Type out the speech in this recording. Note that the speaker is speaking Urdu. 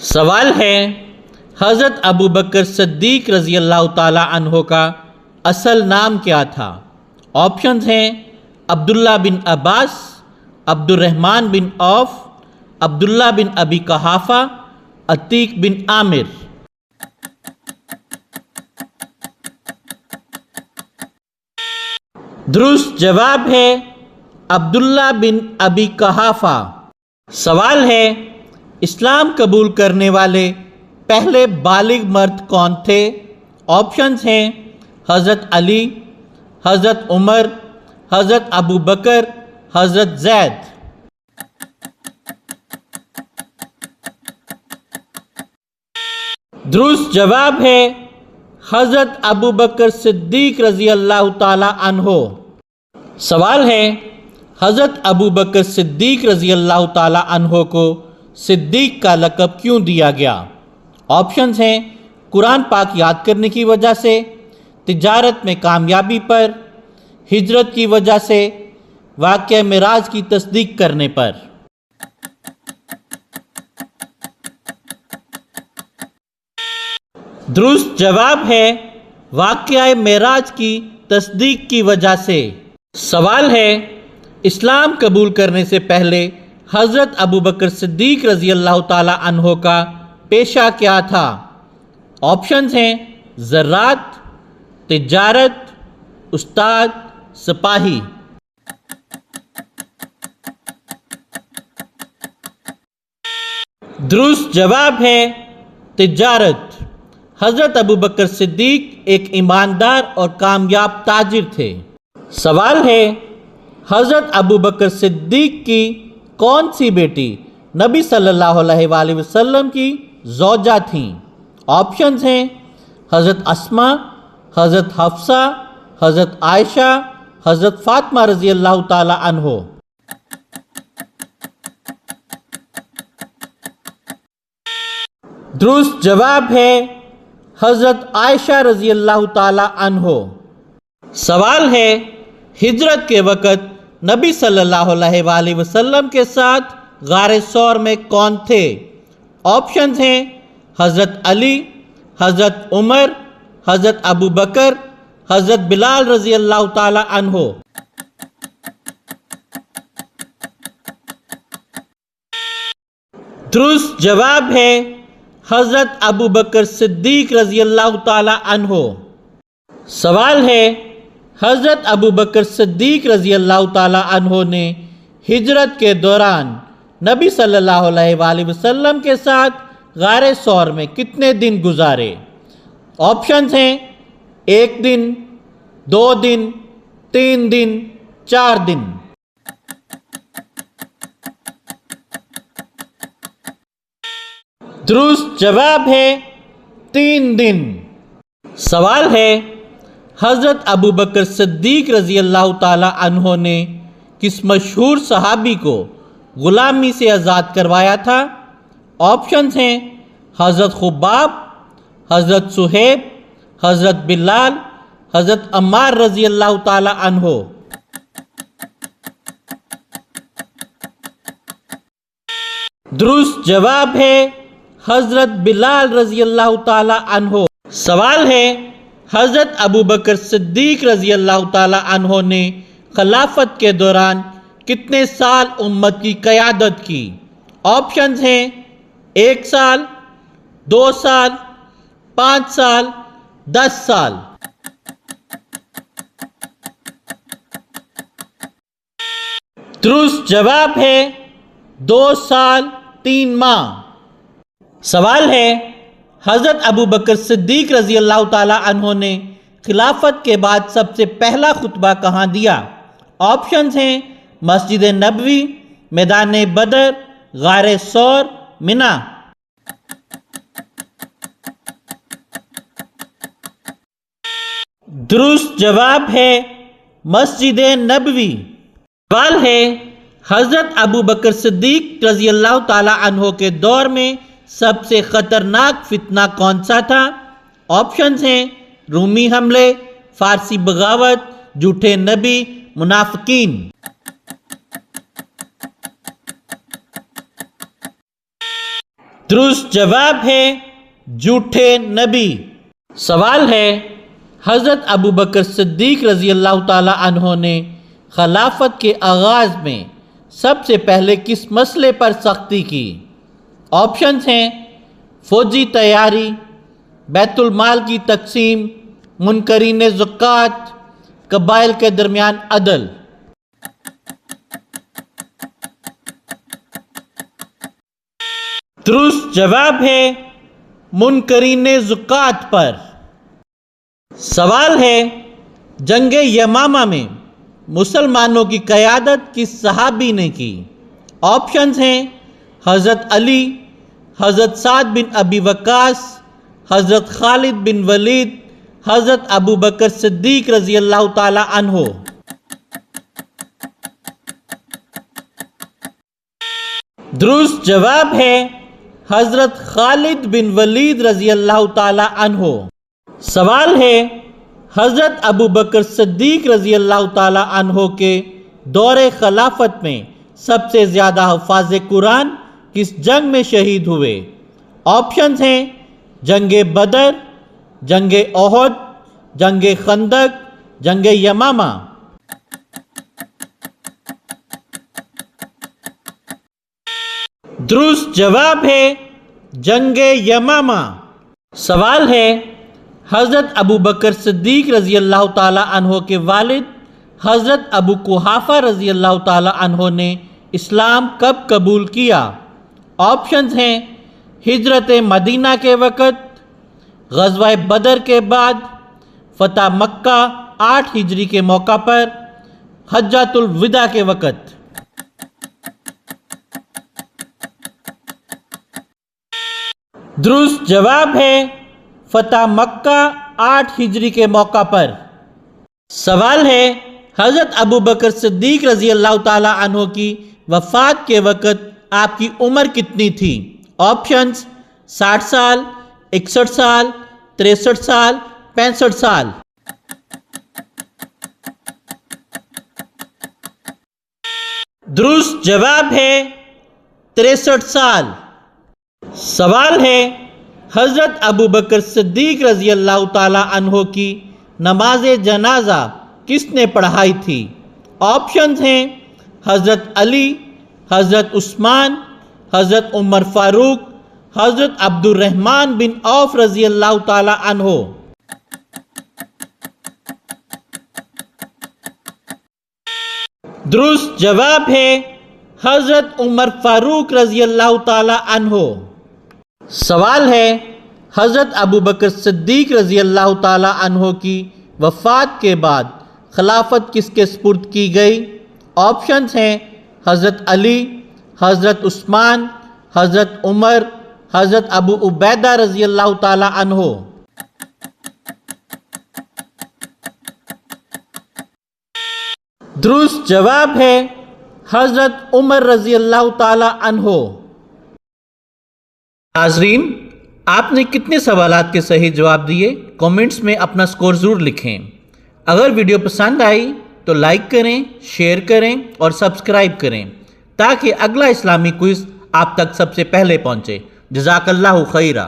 سوال ہے حضرت ابو بکر صدیق رضی اللہ تعالی عنہ کا اصل نام کیا تھا؟ آپشنز ہیں عبداللہ بن عباس، عبد الرحمن بن عوف، عبداللہ بن ابی قحافہ، عتیق بن عامر۔ درست جواب ہے عبداللہ بن ابی قحافہ۔ سوال ہے اسلام قبول کرنے والے پہلے بالغ مرد کون تھے؟ آپشنز ہیں حضرت علی، حضرت عمر، حضرت ابو بکر، حضرت زید۔ درست جواب ہے حضرت ابو بکر صدیق رضی اللہ تعالی عنہ۔ سوال ہے حضرت ابو بکر صدیق رضی اللہ تعالی عنہ کو صدیق کا لقب کیوں دیا گیا؟ آپشنز ہیں قرآن پاک یاد کرنے کی وجہ سے، تجارت میں کامیابی پر، ہجرت کی وجہ سے، واقعہ معراج کی تصدیق کرنے پر۔ درست جواب ہے واقعہ معراج کی تصدیق کی وجہ سے۔ سوال ہے اسلام قبول کرنے سے پہلے حضرت ابو بکر صدیق رضی اللہ تعالی عنہ کا پیشہ کیا تھا؟ آپشنز ہیں زراعت، تجارت، استاد، سپاہی۔ درست جواب ہے تجارت۔ حضرت ابو بکر صدیق ایک ایماندار اور کامیاب تاجر تھے۔ سوال ہے حضرت ابو بکر صدیق کی کون سی بیٹی نبی صلی اللہ علیہ وآلہ وسلم کی زوجہ تھیں؟ آپشنز ہیں حضرت اسماء، حضرت حفصہ، حضرت عائشہ، حضرت فاطمہ رضی اللہ تعالی عنہ۔ درست جواب ہے حضرت عائشہ رضی اللہ تعالی عنہ۔ سوال ہے ہجرت کے وقت نبی صلی اللہ علیہ وآلہ وسلم کے ساتھ غار ثور میں کون تھے؟ آپشنز ہیں حضرت علی، حضرت عمر، حضرت ابو بکر، حضرت بلال رضی اللہ تعالی عنہ۔ درست جواب ہے حضرت ابو بکر صدیق رضی اللہ تعالی عنہ۔ سوال ہے حضرت ابو بکر صدیق رضی اللہ تعالی عنہ نے ہجرت کے دوران نبی صلی اللہ علیہ وآلہ وسلم کے ساتھ غار ثور میں کتنے دن گزارے؟ آپشنز ہیں 1 دن، 2 دن، 3 دن، 4 دن۔ درست جواب ہے 3 دن۔ سوال ہے حضرت ابو بکر صدیق رضی اللہ تعالی عنہ نے کس مشہور صحابی کو غلامی سے آزاد کروایا تھا؟ آپشنز ہیں حضرت خباب، حضرت صہیب، حضرت بلال، حضرت عمار رضی اللہ تعالی عنہ۔ درست جواب ہے حضرت بلال رضی اللہ تعالی عنہ۔ سوال ہے حضرت ابو بکر صدیق رضی اللہ تعالی عنہ نے خلافت کے دوران کتنے سال امت کی قیادت کی؟ آپشنز ہیں 1 سال، 2 سال، 5 سال، 10 سال۔ درست جواب ہے 2 سال 3 ماہ۔ سوال ہے حضرت ابو بکر صدیق رضی اللہ تعالی عنہ نے خلافت کے بعد سب سے پہلا خطبہ کہاں دیا؟ آپشنز ہیں مسجد نبوی، میدان بدر، غار ثور، منا۔ درست جواب ہے مسجد نبوی۔ سوال ہے حضرت ابو بکر صدیق رضی اللہ تعالی عنہ کے دور میں سب سے خطرناک فتنہ کون سا تھا؟ آپشنز ہیں رومی حملے، فارسی بغاوت، جھوٹے نبی، منافقین۔ درست جواب ہے جھوٹے نبی۔ سوال ہے حضرت ابوبکر صدیق رضی اللہ تعالی عنہ نے خلافت کے آغاز میں سب سے پہلے کس مسئلے پر سختی کی؟ آپشنز ہیں فوجی تیاری، بیت المال کی تقسیم، منکرین زکوٰۃ، قبائل کے درمیان عدل۔ درست جواب ہے منکرین زکوٰۃ پر۔ سوال ہے جنگ یمامہ میں مسلمانوں کی قیادت کس صحابی نے کی؟ آپشنز ہیں حضرت علی، حضرت سعد بن ابی وقاص، حضرت خالد بن ولید، حضرت ابوبکر صدیق رضی اللہ تعالی عنہ۔ درست جواب ہے حضرت خالد بن ولید رضی اللہ تعالی عنہ۔ سوال ہے حضرت ابوبکر صدیق رضی اللہ تعالی عنہ کے دور خلافت میں سب سے زیادہ حفاظ قرآن کس جنگ میں شہید ہوئے؟ آپشنز ہیں جنگ بدر، جنگ احد، جنگ خندق، جنگ یمامہ۔ درست جواب ہے جنگ یمامہ۔ سوال ہے حضرت ابوبکر صدیق رضی اللہ تعالی عنہ کے والد حضرت ابو قحافہ رضی اللہ تعالی عنہ نے اسلام کب قبول کیا؟ آپشنز ہیں ہجرت مدینہ کے وقت، غزوہ بدر کے بعد، فتح مکہ 8 ہجری کے موقع پر، حجۃ الوداع کے وقت۔ درست جواب ہے فتح مکہ 8 ہجری کے موقع پر۔ سوال ہے حضرت ابوبکر صدیق رضی اللہ تعالی عنہ کی وفات کے وقت آپ کی عمر کتنی تھی؟ آپشنز 60 سال، 61 سال، 63 سال، 65 سال۔ درست جواب ہے 63 سال۔ سوال ہے حضرت ابوبکر صدیق رضی اللہ تعالی عنہ کی نماز جنازہ کس نے پڑھائی تھی؟ آپشنز ہیں حضرت علی، حضرت عثمان، حضرت عمر فاروق، حضرت عبد الرحمن بن عوف رضی اللہ تعالی عنہ۔ درست جواب ہے حضرت عمر فاروق رضی اللہ تعالی عنہ۔ سوال ہے حضرت ابوبکر صدیق رضی اللہ تعالی عنہ کی وفات کے بعد خلافت کس کے سپرد کی گئی؟ آپشنز ہیں حضرت علی، حضرت عثمان، حضرت عمر، حضرت ابو عبیدہ رضی اللہ تعالی عنہ۔ درست جواب ہے حضرت عمر رضی اللہ تعالی عنہ۔ ناظرین، آپ نے کتنے سوالات کے صحیح جواب دیے؟ کامنٹس میں اپنا سکور ضرور لکھیں۔ اگر ویڈیو پسند آئی تو لائک کریں، شیئر کریں اور سبسکرائب کریں تاکہ اگلا اسلامی کوئز آپ تک سب سے پہلے پہنچے۔ جزاک اللہ خیرہ۔